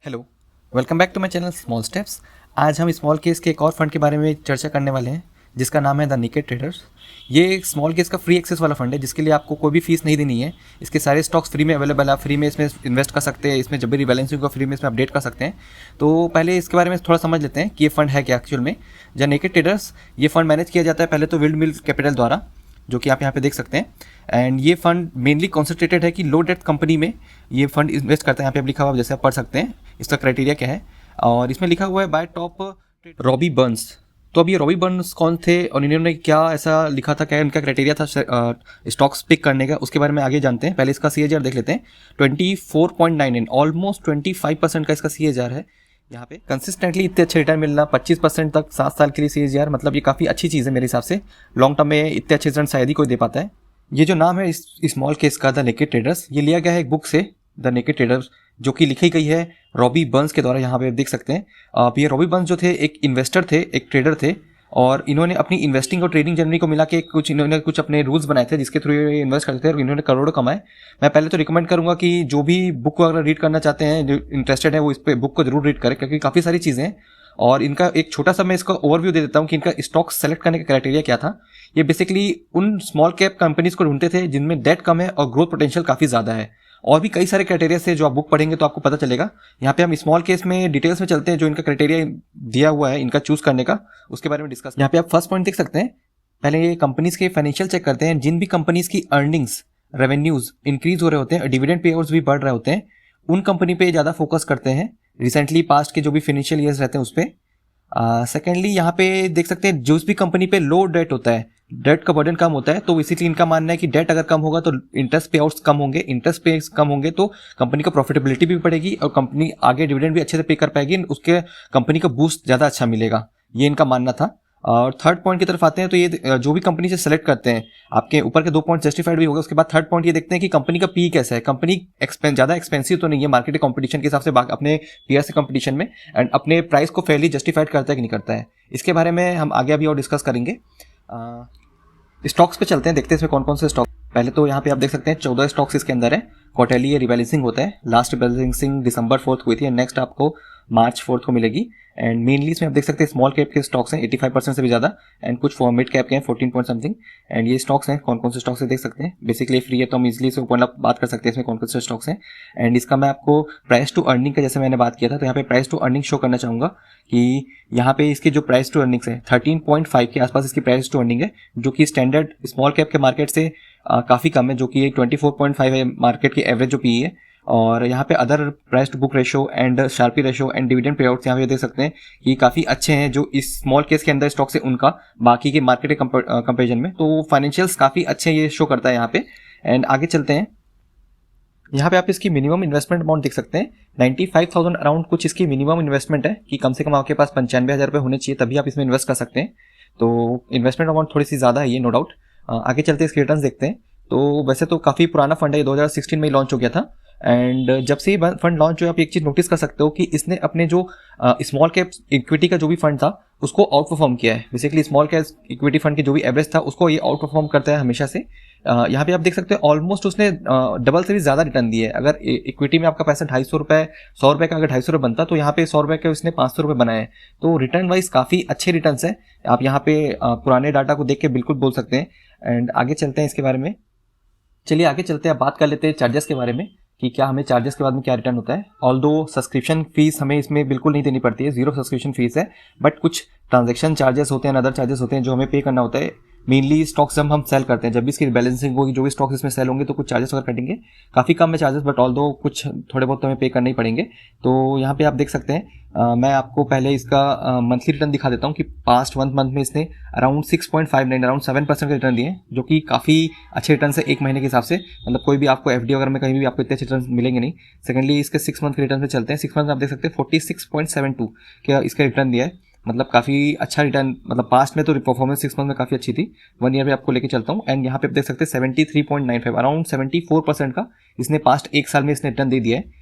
Hello, welcome back to my channel Small Steps. आज हम small case के एक और फंड के बारे में चर्चा करने वाले हैं जिसका नाम है द नेकेड ट्रेडर्स। ये एक स्मॉल केस का फ्री एक्सेस वाला फंड है जिसके लिए आपको कोई भी फीस नहीं देनी है। इसके सारे स्टॉक्स फ्री में अवेलेबल है, आप फ्री में इसमें इन्वेस्ट कर सकते हैं। इसमें जब भी रिबैलेंसिंग को फ्री में इसमें अपडेट कर सकते हैं। तो पहले इसके बारे में थोड़ा समझ लेते हैं कि ये फंड है क्या एक्चुअल में। द नेकेड ट्रेडर्स ये फंड मैनेज किया जाता है पहले तो विल्ड मिल कैपिटल द्वारा, जो कि आप यहाँ पे देख सकते हैं। एंड ये फंड मेनली कॉन्सेंट्रेटेड है कि लो डेट कंपनी में ये फंड इन्वेस्ट करता है। यहाँ पे अब लिखा हुआ है, जैसे आप पढ़ सकते हैं इसका क्राइटेरिया क्या है। और इसमें लिखा हुआ है बाय टॉप रॉबी बर्न्स। तो अब ये रॉबी बर्न्स कौन थे और इन्होंने क्या ऐसा लिखा था, क्या इनका क्राइटेरिया था स्टॉक्स पिक करने का, उसके बारे में आगे जानते हैं। पहले इसका CAGR देख लेते हैं। 24.99 ऑलमोस्ट 25% का इसका CAGR है। यहाँ पे कंसिस्टेंटली इतने अच्छे रिटर्न मिलना 25% तक 7 साल के लिए CAGR, मतलब ये काफ़ी अच्छी चीज़ है मेरे हिसाब से। लॉन्ग टर्म में इतने अच्छे रिटर्न शायद ही कोई दे पाता है। ये जो नाम है इस स्मॉल केस का द नेकेड ट्रेडर्स, ये लिया गया है एक बुक से, द नेकेड ट्रेडर्स, जो कि लिखी गई है रॉबी बर्न्स के द्वारा। यहाँ पे आप देख सकते हैं। अब ये रॉबी बर्न्स जो थे एक इन्वेस्टर थे, एक ट्रेडर थे, और इन्होंने अपनी इन्वेस्टिंग और ट्रेडिंग जर्नी को मिला के इन्होंने कुछ अपने रूल्स बनाए थे जिसके थ्रू ये इन्वेस्ट करते थे और इन्होंने करोड़ों कमाए। मैं पहले तो रिकमेंड करूंगा कि जो भी बुक को अगर रीड करना चाहते हैं, जो इंटरेस्टेड है, वो इस पे बुक को जरूर रीड करें क्योंकि काफ़ी सारी चीज़ें हैं। और इनका एक छोटा सा मैं इसका ओवरव्यू दे देता हूँ कि इनका स्टॉक सेलेक्ट करने का क्राइटेरिया क्या था। ये बेसिकली उन स्मॉल कैप कंपनीज को ढूंढते थे जिनमें डेट कम है और ग्रोथ पोटेंशियल काफ़ी ज़्यादा है। और भी कई सारे क्राइटेरिया से जो आप बुक पढ़ेंगे तो आपको पता चलेगा। यहाँ पे हम स्मॉल केस में डिटेल्स में चलते हैं, जो इनका क्राइटेरिया दिया हुआ है इनका चूज करने का, उसके बारे में डिस्कस। यहाँ पे आप फर्स्ट पॉइंट देख सकते हैं। पहले ये कंपनीज के फाइनेंशियल चेक करते हैं। जिन भी कंपनीज की अर्निंग्स, रेवेन्यूज इंक्रीज हो रहे होते हैं और डिविडेंड पे आउट्स भी बढ़ रहे होते हैं, उन कंपनी पे ज़्यादा फोकस करते हैं। रिसेंटली पास्ट के जो भी फाइनेंशियल ईयर्स रहते हैं उस पर। सेकेंडली यहाँ पे देख सकते हैं जिस भी कंपनी पे लो डेट होता है, डेट का बर्डन कम होता है, तो इसीलिए इनका मानना है कि डेट अगर कम होगा तो इंटरेस्ट पे आउट्स कम होंगे। इंटरेस्ट पे कम होंगे तो कंपनी का प्रॉफिटेबिलिटी भी बढ़ेगी और कंपनी आगे डिविडेंड भी अच्छे से पे कर पाएगी, उसके कंपनी का बूस्ट ज़्यादा अच्छा मिलेगा, ये इनका मानना था। और थर्ड पॉइंट की तरफ आते हैं तो ये जो भी कंपनी से सेलेक्ट करते हैं, आपके ऊपर के 2 पॉइंट जस्टिफाइड भी होगा। उसके बाद थर्ड पॉइंट ये देखते हैं कि कंपनी का पी कैसा है, कंपनी ज़्यादा एक्सपेंसिव तो नहीं है मार्केट कंपटीशन के हिसाब से अपने पीयर से कंपटीशन में, एंड अपने प्राइस को फेयरली जस्टिफाइड करता है कि नहीं करता है। इसके बारे में हम आगे अभी और डिस्कस करेंगे। स्टॉक्स पे चलते हैं, देखते हैं इसमें कौन कौन से स्टॉक। पहले तो यहाँ पे आप देख सकते हैं 14 स्टॉक्स इसके अंदर है। क्वार्टरली ये रिबैलेंसिंग होता है। लास्ट रिबैलेंसिंग December 4 हुई थी और नेक्स्ट आपको March 4 को मिलेगी। एंड मेनली इसमें आप देख सकते हैं स्मॉल कैप के स्टॉक्स हैं 85% से भी ज़्यादा, एंड कुछ मिड कैप के हैं 14 पॉइंट समथिंग। एंड ये स्टॉक्स हैं, कौन कौन से स्टॉक्स है देख सकते हैं। बेसिकली फ्री है तो हम इजीली से ऊपर बात कर सकते हैं इसमें कौन कौन से स्टॉक्स हैं। एंड इसका मैं आपको प्राइस टू अर्निंग का, जैसे मैंने बात किया था, तो यहाँ पे प्राइस टू अर्निंग शो करना चाहूँगा कि यहाँ पे इसकी जो प्राइस टू अर्निंग्स है 13.5 के आसपास इसकी प्राइस टू अर्निंग है, जो कि स्टैंडर्ड स्मॉल कैप के मार्केट से काफ़ी कम है, जो कि 24.5 है मार्केट की एवरेज जो पी है। और यहाँ पे other price to book ratio and Sharpe ratio and dividend payouts यहाँ पे देख सकते हैं कि काफ़ी अच्छे हैं जो इस स्मॉल केस के अंदर स्टॉक्स है उनका बाकी के मार्केट के कंपेरिजन में। तो फाइनेंशियल्स काफ़ी अच्छे ये शो करता है यहाँ पे। एंड आगे चलते हैं। यहाँ पे आप इसकी मिनिमम इन्वेस्टमेंट अमाउंट देख सकते हैं 95,000 अराउंड कुछ इसकी मिनिमम इन्वेस्टमेंट है कि कम से कम आपके पास 95,000 रुपये होने चाहिए, तभी आप इसमें इन्वेस्ट कर सकते हैं। तो इन्वेस्टमेंट अमाउंट थोड़ी सी ज़्यादा है ये, नो डाउट। आगे चलते हैं इसके रिटर्न देखते हैं। तो वैसे तो काफ़ी पुराना फंड है, 2016 में ही लॉन्च हो गया था। एंड जब से ये फंड लॉन्च हुआ, आप एक चीज़ नोटिस कर सकते हो कि इसने अपने जो स्मॉल कैप इक्विटी का जो भी फंड था उसको आउट परफॉर्म किया है। Basically small cap equity fund की जो भी एवरेज था उसको ये आउट परफॉर्म करता है हमेशा से। यहाँ पे आप देख सकते हैं ऑलमोस्ट उसने डबल से भी ज़्यादा रिटर्न दिए है। अगर इक्विटी में आपका पैसा 250 रुपये, 100 रुपये का अगर 250 रुपये बनता, तो यहाँ पे 100 रुपये के उसने 500 रुपये बनाए हैं। तो रिटर्न वाइज काफ़ी अच्छे रिटर्न्स हैं। आप यहाँ पे पुराने डाटा को देख के बिल्कुल बोल सकते हैं। एंड आगे चलते हैं इसके बारे में। चलिए आगे चलते हैं, बात कर लेते हैं चार्जेस के बारे में कि क्या हमें चार्जेस के बाद में क्या रिटर्न होता है। ऑल्दो सब्सक्रिप्शन फीस हमें इसमें बिल्कुल नहीं देनी पड़ती है, 0 सब्सक्रिप्शन फीस है, बट कुछ ट्रांजैक्शन चार्जेस होते हैं, अदर चार्जेस होते हैं जो हमें पे करना होता है। मेनली स्टॉक्स जब हम सेल करते हैं, जब भी इसकी बैलेंसिंग होगी, जो भी स्टॉक्स इसमें सेल होंगे तो कुछ चार्जेस वगैरह कटेंगे। काफ़ी कम है चार्जेस, बट ऑल्दो कुछ थोड़े बहुत तो हमें पे करने ही पड़ेंगे। तो यहाँ पे आप देख सकते हैं, मैं आपको पहले इसका मंथली रिटर्न दिखा देता हूँ कि पास्ट 1 मंथ में इसने अराउंड 6.59 अराउंड 7% का रिटर्न दिए, जो कि काफ़ी अच्छे रिटर्न है एक महीने के हिसाब से। मतलब कोई भी आपको FD वगैरह में कहीं भी आपको इतने अच्छे रिटर्न मिलेंगे नहीं। सेकेंडली इसके 6 मंथ के रिटर्न पे चलते हैं। 6 मंथ में आप देख सकते हैं 46.72 का इसका रिटर्न दिया है, मतलब काफ़ी अच्छा रिटर्न। मतलब पास्ट में तो परफॉर्मेंस 6 मंथ में काफ़ी अच्छी थी। 1 ईयर में आपको लेके चलता हूँ। एंड यहाँ पे आप देख सकते हैं 73.95 अराउंड 74% का इसने पास्ट 1 साल में इसने रिटर्न दे दिया है।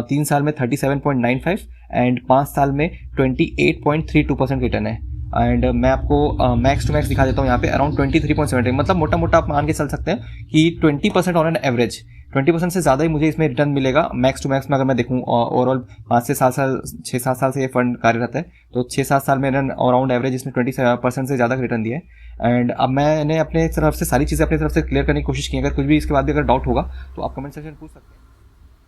3 साल में 37.95 एंड 5 साल में 28.32% रिटर्न है। एंड मैं आपको मैक्स टू मैक्स दिखा देता हूँ यहाँ पे अराउंड 23.78, मतलब मोटा मोटा आप मान के चल सकते हैं कि 20% ऑन एन एवरेज 20% से ज़्यादा ही मुझे इसमें रिटर्न मिलेगा मैक्स टू मैक्स में। अगर मैं देखूँ ओवरऑल 5 से 7 साल 6-7 साल से ये फंड कार्यरत है, तो 6-7 साल में रन अराउंड एवरेज इसमें 20% से ज़्यादा रिटर्न दिया है। एंड अब मैंने अपने तरफ से सारी चीज़ें अपनी तरफ से क्लियर करने की कोशिश की। अगर कुछ भी इसके बाद भी अगर डाउट होगा तो आप कमेंट सेक्शन पूछ सकते हैं।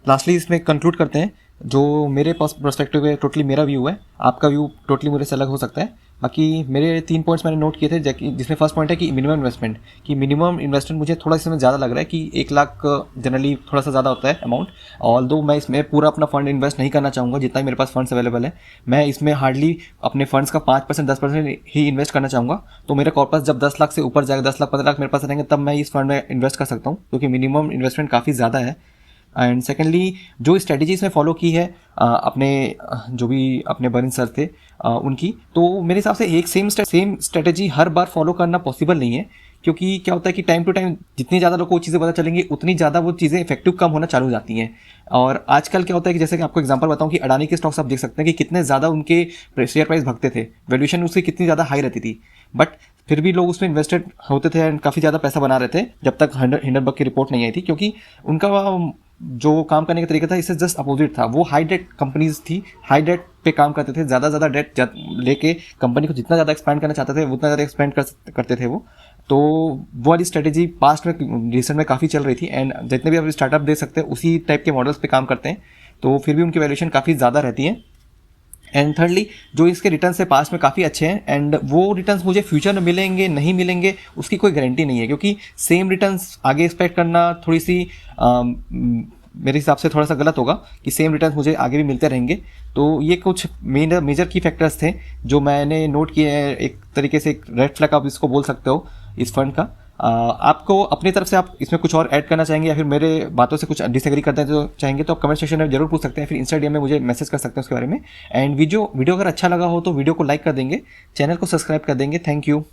लास्टली इसमें कंक्लूड करते हैं, जो मेरे पर्सपेक्टिव है टोटली मेरा व्यू है, आपका व्यू टोटली मेरे से अलग हो सकता है। बाकी मेरे 3 पॉइंट्स मैंने नोट किए थे, जिसमें फर्स्ट पॉइंट है कि मिनिमम इन्वेस्टमेंट मुझे थोड़ा इसमें ज़्यादा लग रहा है कि 1 लाख जनरली थोड़ा सा ज़्यादा होता है अमाउंट। ऑल्दो मैं इसमें पूरा अपना फंड इन्वेस्ट नहीं करना चाहूँगा, जितना ही मेरे पास फंड्स अवेलेबल है मैं इसमें हार्डली अपने फंड्स का 5% 10% ही इन्वेस्ट करना चाहूँगा। तो मेरा कॉर्पस जब 10 लाख से ऊपर जाएगा, 10 लाख 15 लाख मेरे पास रहेंगे, तब मैं इस फंड में इन्वेस्ट कर सकता हूँ, क्योंकि मिनिमम इन्वेस्टमेंट काफ़ी ज़्यादा है। एंड सेकेंडली जो स्ट्रेटजी इसमें फॉलो की है अपने जो भी अपने बरिन सर थे उनकी, तो मेरे हिसाब से एक सेम स्ट्रेटजी हर बार फॉलो करना पॉसिबल नहीं है। क्योंकि क्या होता है कि टाइम टू टाइम जितनी ज़्यादा लोगों को चीज़ें पता चलेंगी, उतनी ज़्यादा वो चीज़ें इफेक्टिव कम होना चालू हो जाती हैं। और आजकल क्या होता है कि जैसे कि आपको एग्जांपल बताऊं कि अडानी के स्टॉक्स आप देख सकते हैं कि कितने ज़्यादा उनके शेयर प्राइस भागते थे, वैल्यूएशन उसकी कितनी ज़्यादा हाई रहती थी, बट फिर भी लोग उसमें इन्वेस्टेड होते थे एंड काफ़ी ज़्यादा पैसा बना रहे थे जब तक हिंडनबर्ग की रिपोर्ट नहीं आई थी। क्योंकि उनका जो काम करने का तरीका था इससे जस्ट अपोजिट था। वो हाई डेट कंपनीज थी, हाई डेट पे काम करते थे, ज़्यादा डेट लेके कंपनी को जितना ज़्यादा एक्सपैंड करना चाहते थे उतना ज़्यादा एक्सपैंड करते थे वो। तो वो वाली स्ट्रेटेजी पास्ट में रिसेंट में काफ़ी चल रही थी। एंड जितने भी आप स्टार्टअप दे सकते हैं उसी टाइप के मॉडल्स पे काम करते हैं, तो फिर भी उनकी वैल्यूएशन काफ़ी ज़्यादा रहती है। एंड थर्डली जो इसके रिटर्न्स है पास्ट में काफ़ी अच्छे हैं, एंड वो रिटर्न्स मुझे फ्यूचर में मिलेंगे नहीं मिलेंगे उसकी कोई गारंटी नहीं है। क्योंकि सेम रिटर्न्स आगे एक्सपेक्ट करना थोड़ी सी मेरे हिसाब से थोड़ा सा गलत होगा कि सेम रिटर्न्स मुझे आगे भी मिलते रहेंगे। तो ये कुछ मेजर की फैक्टर्स थे जो मैंने नोट किए हैं। एक तरीके से एक रेड फ्लैग आप इसको बोल सकते हो इस फंड का। आपको अपनी तरफ से आप इसमें कुछ और ऐड करना चाहेंगे या फिर मेरे बातों से कुछ डिसएग्री करते हैं तो चाहेंगे तो आप कमेंट सेक्शन में जरूर पूछ सकते हैं, फिर इंस्टाग्राम में मुझे मैसेज कर सकते हैं उसके बारे में। एंड वीडियो अगर अच्छा लगा हो तो वीडियो को लाइक कर देंगे, चैनल को सब्सक्राइब कर देंगे। Thank you.